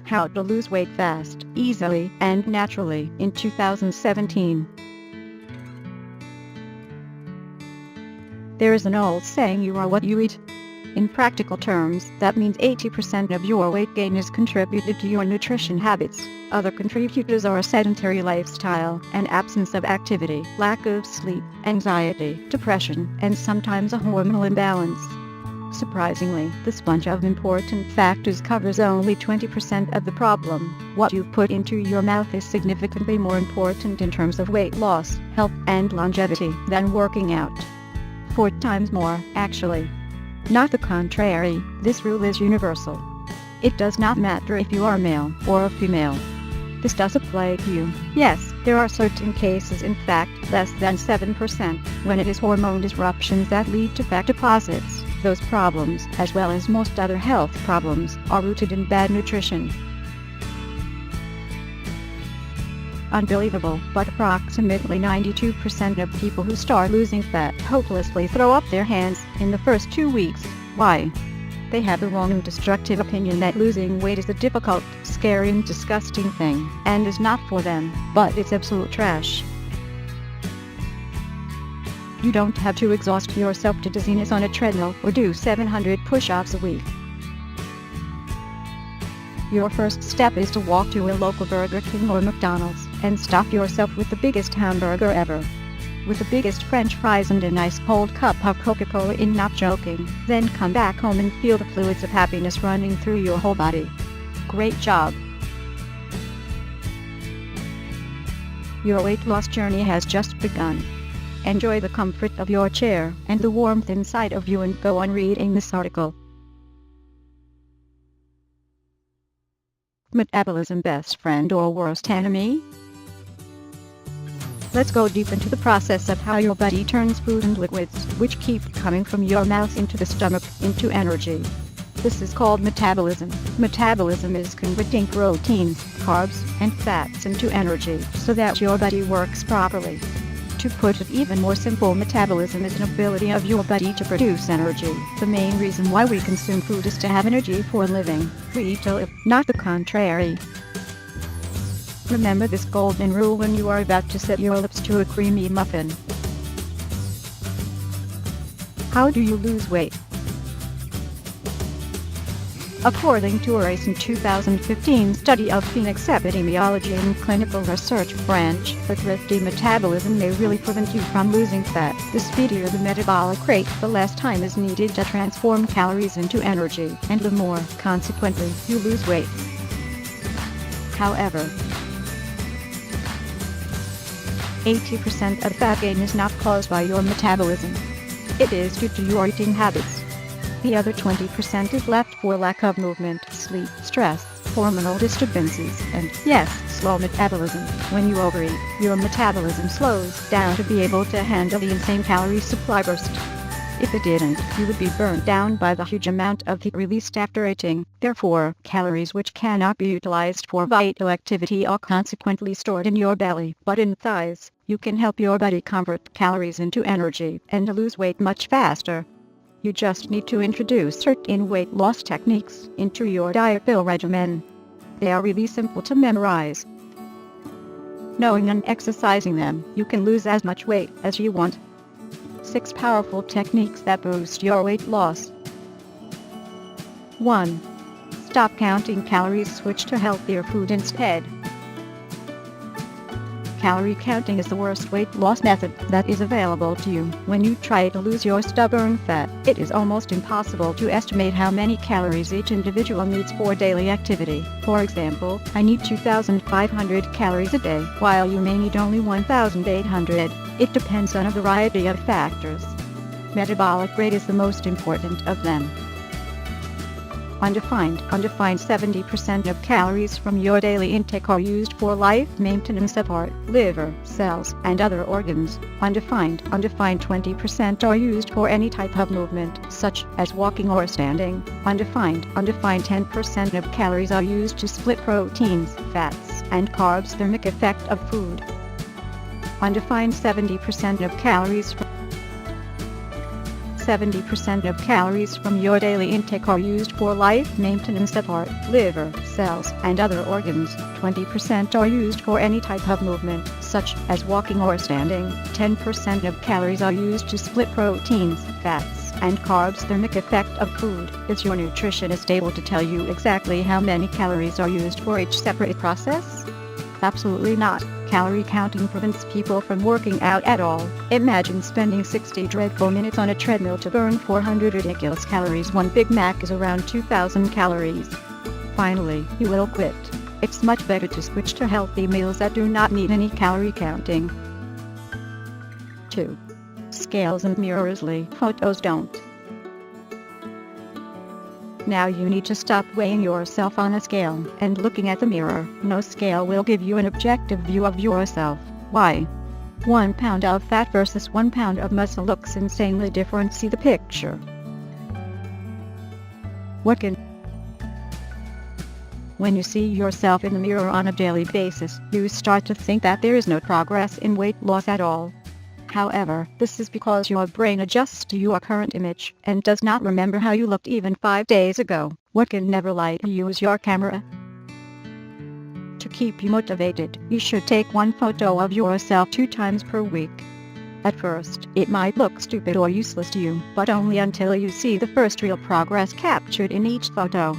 How to lose weight fast, easily, and naturally in 2017. There is an old saying, you are what you eat. In practical terms, that means 80% of your weight gain is contributed to your nutrition habits. Other contributors are a sedentary lifestyle, an absence of activity, lack of sleep, anxiety, depression, and sometimes a hormonal imbalance. Surprisingly, this bunch of important factors covers only 20% of the problem. What you put into your mouth is significantly more important in terms of weight loss, health, and longevity than working out. 4 times more, actually. Not the contrary, this rule is universal. It does not matter if you are male or a female. This does apply to you. Yes, there are certain cases, in fact, less than 7%, when it is hormone disruptions that lead to fat deposits. Those problems, as well as most other health problems, are rooted in bad nutrition. Unbelievable, but approximately 92% of people who start losing fat hopelessly throw up their hands in the first 2 weeks. Why? They have the wrong and destructive opinion that losing weight is a difficult, scary, and disgusting thing, and is not for them, but it's absolute trash. You don't have to exhaust yourself to dizziness on a treadmill or do 700 push-ups a week. Your first step is to walk to a local Burger King or McDonald's and stuff yourself with the biggest hamburger ever. With the biggest French fries and a nice cold cup of Coca-Cola, in not joking. Then come back home and feel the fluids of happiness running through your whole body. Great job. Your weight loss journey has just begun. Enjoy the comfort of your chair and the warmth inside of you and go on reading this article. Metabolism, best friend or worst enemy? Let's go deep into the process of how your body turns food and liquids, which keep coming from your mouth into the stomach, into energy. This is called metabolism. Metabolism is converting proteins, carbs, and fats into energy so that your body works properly. To put it even more simple, metabolism is an ability of your body to produce energy. The main reason why we consume food is to have energy for living. We eat to live, not the contrary. Remember this golden rule when you are about to set your lips to a creamy muffin. How do you lose weight? According to a recent 2015 study of Phoenix Epidemiology and Clinical Research Branch, the thrifty metabolism may really prevent you from losing fat. The speedier the metabolic rate, the less time is needed to transform calories into energy, and the more, consequently, you lose weight. However, 80% of fat gain is not caused by your metabolism. It is due to your eating habits. The other 20% is left for lack of movement, sleep, stress, hormonal disturbances, and, yes, slow metabolism. When you overeat, your metabolism slows down to be able to handle the insane calorie supply burst. If it didn't, you would be burned down by the huge amount of heat released after eating. Therefore, calories which cannot be utilized for vital activity are consequently stored in your belly, but in thighs. You can help your body convert calories into energy and lose weight much faster. You just need to introduce certain weight loss techniques into your diet pill regimen. They are really simple to memorize. Knowing and exercising them, you can lose as much weight as you want. 6 powerful techniques that boost your weight loss. 1. Stop counting calories, switch to healthier food instead. Calorie counting is the worst weight loss method that is available to you. When you try to lose your stubborn fat, it is almost impossible to estimate how many calories each individual needs for daily activity. For example, I need 2,500 calories a day, while you may need only 1,800. It depends on a variety of factors. Metabolic rate is the most important of them. Undefined 70% of calories from your daily intake are used for life maintenance of heart, liver, cells, and other organs. Undefined 20% are used for any type of movement, such as walking or standing. Undefined 10% of calories are used to split proteins, fats, and carbs, thermic effect of food. Undefined 70% of calories 70% of calories from your daily intake are used for life maintenance of heart, liver, cells, and other organs. 20% are used for any type of movement, such as walking or standing. 10% of calories are used to split proteins, fats, and carbs. Thermic effect of food. Is your nutritionist able to tell you exactly how many calories are used for each separate process? Absolutely not. Calorie counting prevents people from working out at all. Imagine spending 60 dreadful minutes on a treadmill to burn 400 ridiculous calories. One Big Mac is around 2,000 calories. Finally, you will quit. It's much better to switch to healthy meals that do not need any calorie counting. 2. Scales and mirrors. Photos don't. Now you need to stop weighing yourself on a scale and looking at the mirror. No scale will give you an objective view of yourself. Why? 1 pound of fat versus 1 pound of muscle looks insanely different. See the picture. What can? When you see yourself in the mirror on a daily basis, you start to think that there is no progress in weight loss at all. However, this is because your brain adjusts to your current image and does not remember how you looked even 5 days ago. What can never lie to you is your camera. To keep you motivated, you should take one photo of yourself 2 times per week. At first, it might look stupid or useless to you, but only until you see the first real progress captured in each photo.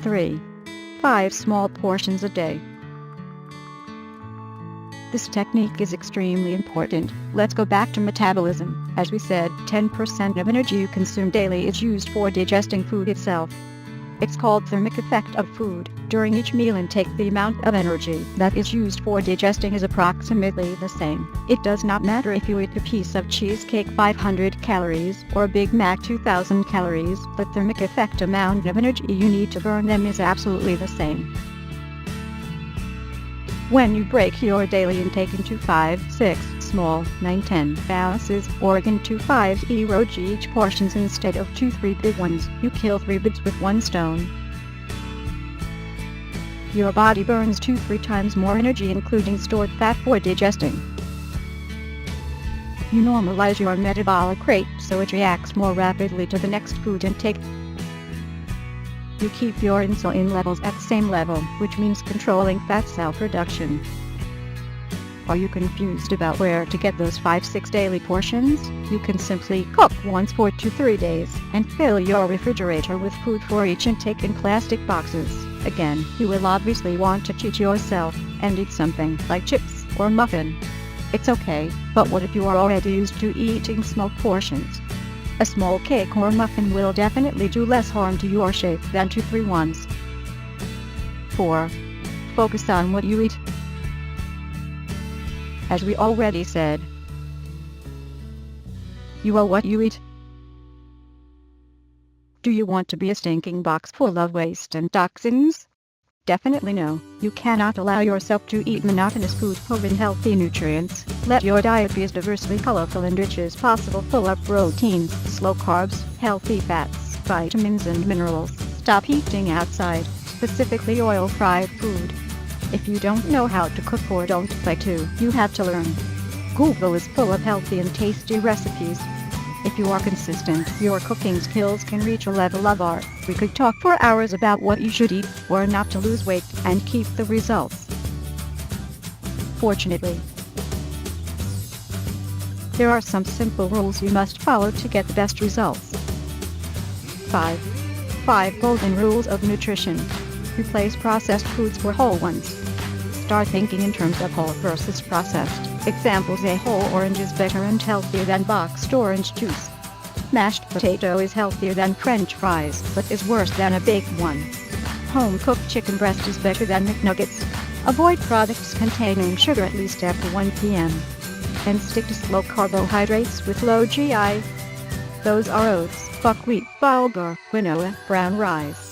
3. 5 small portions a day. This technique is extremely important. Let's go back to metabolism. As we said, 10% of energy you consume daily is used for digesting food itself. It's called thermic effect of food. During each meal intake, the amount of energy that is used for digesting is approximately the same. It does not matter if you eat a piece of cheesecake 500 calories or a Big Mac 2,000 calories, the thermic effect amount of energy you need to burn them is absolutely the same. When you break your daily intake into 5, 6, small, 9, 10 ounces, or into 5 each each portions instead of 2, 3 big ones, you kill 3 birds with 1 stone. Your body burns 2-3 times more energy, including stored fat, for digesting. You normalize your metabolic rate so it reacts more rapidly to the next food intake. You keep your insulin levels at the same level, which means controlling fat cell production. Are you confused about where to get those 5-6 daily portions? You can simply cook once for 2-3 days and fill your refrigerator with food for each intake in plastic boxes. Again, you will obviously want to cheat yourself and eat something like chips or muffin. It's okay, but what if you are already used to eating small portions? A small cake or muffin will definitely do less harm to your shape than 2-3 ones. 4. Focus on what you eat. As we already said, you are what you eat. Do you want to be a stinking box full of waste and toxins? Definitely no. You cannot allow yourself to eat monotonous food full of unhealthy nutrients. Let your diet be as diversely colorful and rich as possible, full of proteins, slow carbs, healthy fats, vitamins and minerals. Stop eating outside, specifically oil-fried food. If you don't know how to cook or don't like to, you have to learn. Google is full of healthy and tasty recipes. If you are consistent, your cooking skills can reach a level of art. We could talk for hours about what you should eat or not to lose weight and keep the results. Fortunately, there are some simple rules you must follow to get the best results. 5 golden rules of nutrition. Replace processed foods for whole ones. Start thinking in terms of whole versus processed. Examples: a whole orange is better and healthier than boxed orange juice. Mashed potato is healthier than French fries, but is worse than a baked one. Home-cooked chicken breast is better than McNuggets. Avoid products containing sugar at least after 1 p.m. And stick to slow carbohydrates with low GI. Those are oats, buckwheat, bulgur, quinoa, brown rice.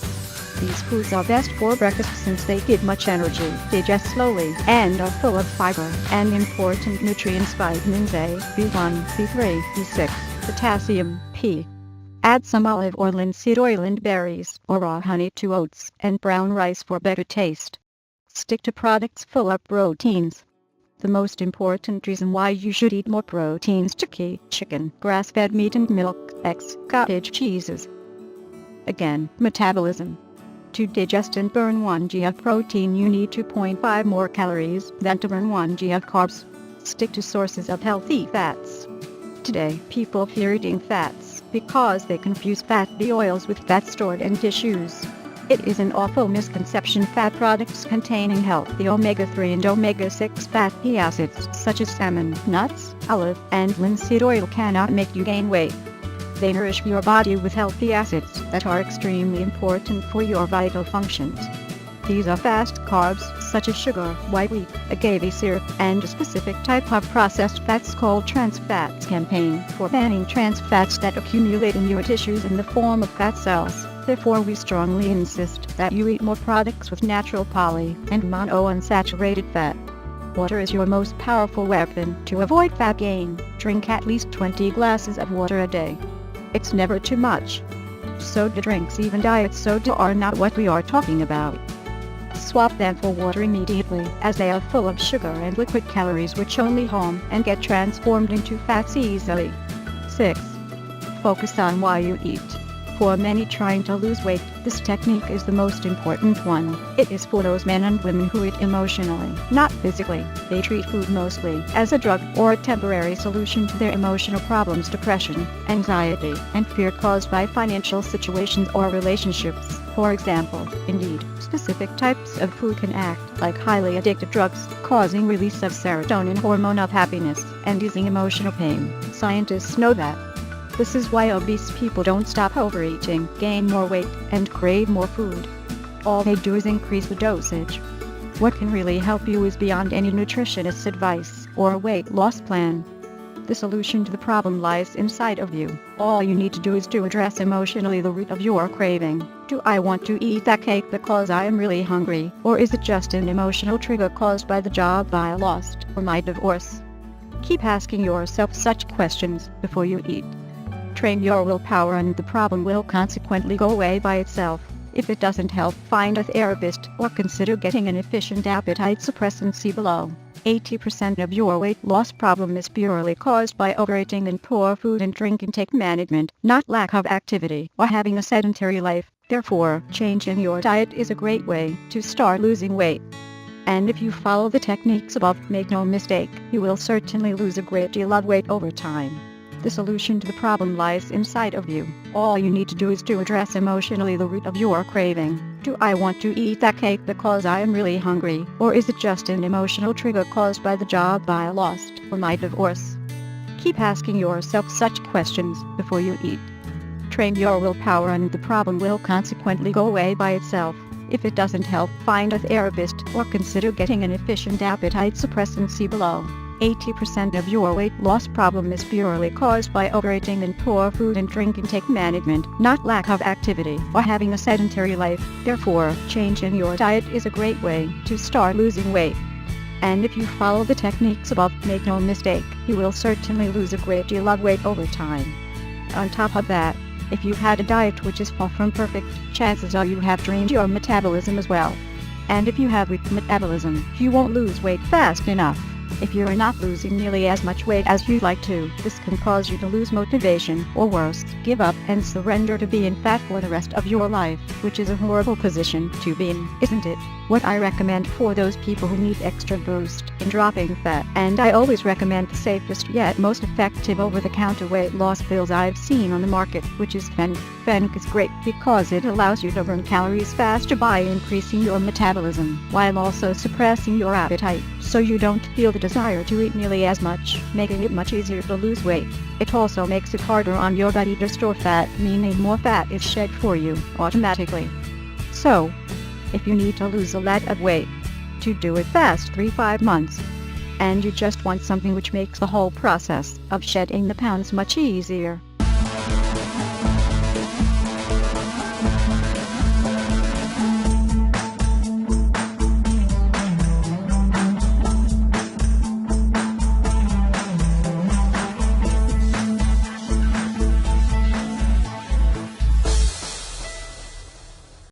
These foods are best for breakfast since they give much energy, digest slowly, and are full of fiber and important nutrients: vitamins A, B1, B3, B6, potassium, P. Add some olive oil, linseed oil and berries or raw honey to oats and brown rice for better taste. Stick to products full of proteins. the most important reason why you should eat more proteins: turkey, chicken, grass-fed meat and milk, eggs, cottage cheeses. Again, metabolism. To digest and burn 1 g of protein you need 2.5 more calories than to burn 1 g of carbs. Stick to sources of healthy fats. Today, people fear eating fats because they confuse fatty oils with fat stored in tissues. It is an awful misconception. Fat products containing healthy omega-3 and omega-6 fatty acids such as salmon, nuts, olive, and linseed oil cannot make you gain weight. They nourish your body with healthy acids that are extremely important for your vital functions. These are fast carbs such as sugar, white wheat, agave syrup, and a specific type of processed fats called trans fats. Campaign for banning trans fats that accumulate in your tissues in the form of fat cells. Therefore, we strongly insist that you eat more products with natural poly and monounsaturated fat. Water is your most powerful weapon to avoid fat gain. Drink at least 20 glasses of water a day. It's never too much. Soda drinks, even diet soda, are not what we are talking about. Swap them for water immediately, as they are full of sugar and liquid calories which only harm and get transformed into fats easily. 6. Focus on why you eat. For many trying to lose weight, this technique is the most important one. It is for those men and women who eat emotionally, not physically. They treat food mostly as a drug or a temporary solution to their emotional problems: depression, anxiety, and fear caused by financial situations or relationships. For example, indeed, specific types of food can act like highly addictive drugs, causing release of serotonin, hormone of happiness, and easing emotional pain. Scientists know that. This is why obese people don't stop overeating, gain more weight, and crave more food. All they do is increase the dosage. What can really help you is beyond any nutritionist's advice or a weight loss plan. The solution to the problem lies inside of you. All you need to do is to address emotionally the root of your craving. Do I want to eat that cake because I am really hungry, or is it just an emotional trigger caused by the job I lost or my divorce? Keep asking yourself such questions before you eat. Train your willpower and the problem will consequently go away by itself. If it doesn't help, find a therapist or consider getting an efficient appetite suppressant. See below. 80% of your weight loss problem is purely caused by overeating and poor food and drink intake management, not lack of activity or having a sedentary life. Therefore, changing your diet is a great way to start losing weight. And if you follow the techniques above, make no mistake, you will certainly lose a great deal of weight over time. The solution to the problem lies inside of you. All you need to do is to address emotionally the root of your craving. Do I want to eat that cake because I am really hungry, or is it just an emotional trigger caused by the job I lost or my divorce? Keep asking yourself such questions before you eat. Train your willpower and the problem will consequently go away by itself. If it doesn't help, find a therapist or consider getting an efficient appetite suppressant. See below. 80% of your weight loss problem is purely caused by overeating and poor food and drink intake management, not lack of activity or having a sedentary life. Therefore, changing your diet is a great way to start losing weight. And if you follow the techniques above, make no mistake, you will certainly lose a great deal of weight over time. On top of that, if you had a diet which is far from perfect, chances are you have drained your metabolism as well. And if you have weak metabolism, you won't lose weight fast enough. If you are not losing nearly as much weight as you'd like to, this can cause you to lose motivation, or worse, give up and surrender to being fat for the rest of your life, which is a horrible position to be in, isn't it? What I recommend for those people who need extra boost in dropping fat, and I always recommend the safest yet most effective over-the-counter weight loss pills I've seen on the market, which is Fenk. Fenk is great because it allows you to burn calories faster by increasing your metabolism, while also suppressing your appetite, so you don't feel the desire to eat nearly as much, making it much easier to lose weight. It also makes it harder on your body to store fat, meaning more fat is shed for you automatically. So, if you need to lose a lot of weight, to do it fast 3-5 months, and you just want something which makes the whole process of shedding the pounds much easier,